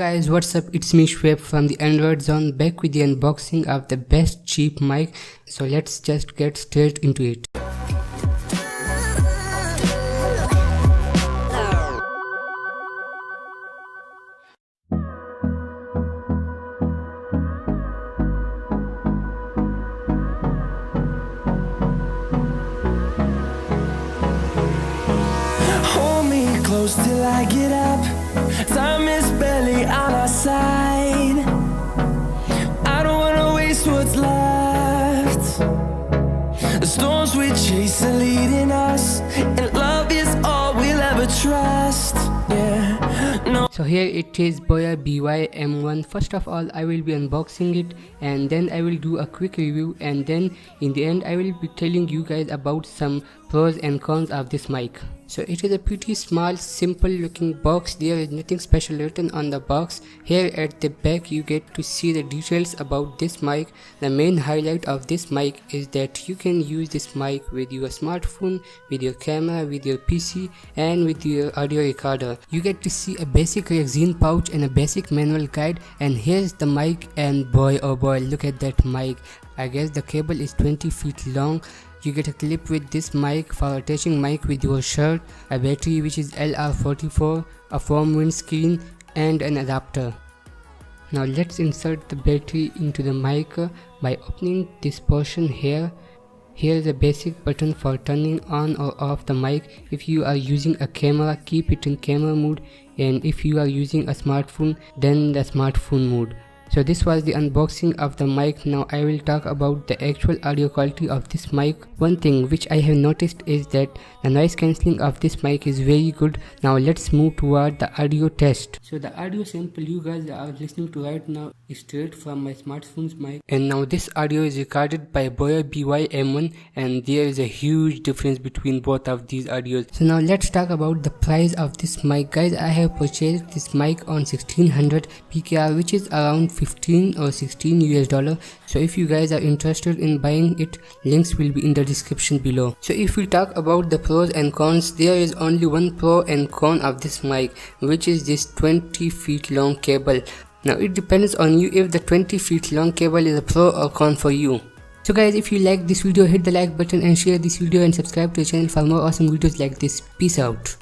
Guys, what's up? It's me Shweb from the Android Zone, back with the unboxing of the best cheap mic. So let's just get straight into it. Hold me close till I get up. Time is barely on our side. I don't wanna waste what's left. The storms we chase are leading us, and love is all we'll ever trust. Yeah, no. So here it is, Boya BY-M1. First of all, I will be unboxing it, and then I will do a quick review, and then in the end I will be telling you guys about some pros and cons of this mic. So it is a pretty small, simple looking box. There is nothing special written on the box. Here at the back you get to see the details about this mic. The main highlight of this mic is that you can use this mic with your smartphone, with your camera, with your PC, and with your audio recorder. You get to see a basic resin pouch and a basic manual guide, and here's the mic, and boy oh boy, look at that mic. I guess the cable is 20 feet long. You get a clip with this mic for attaching mic with your shirt, a battery which is LR44, a foam windscreen, and an adapter. Now let's insert the battery into the mic by opening this portion here. Here is a basic button for turning on or off the mic. If you are using a camera, keep it in camera mode, and if you are using a smartphone, then the smartphone mode. So this was the unboxing of the mic. Now I will talk about the actual audio quality of this mic. One thing which I have noticed is that the noise cancelling of this mic is very good. Now let's move toward the audio test. So the audio sample you guys are listening to right now is straight from my smartphone's mic. And now this audio is recorded by Boya BY-M1, and there is a huge difference between both of these audios. So now let's talk about the price of this mic. Guys, I have purchased this mic on 1600 PKR, which is around 15 or 16 US$. So if you guys are interested in buying it, links will be in the description below. So if we talk about the pros and cons, there is only one pro and con of this mic, which is this 20 feet long cable. Now it depends on you if the 20 feet long cable is a pro or con for you. So guys, if you like this video, hit the like button and share this video and subscribe to the channel for more awesome videos like this. Peace out.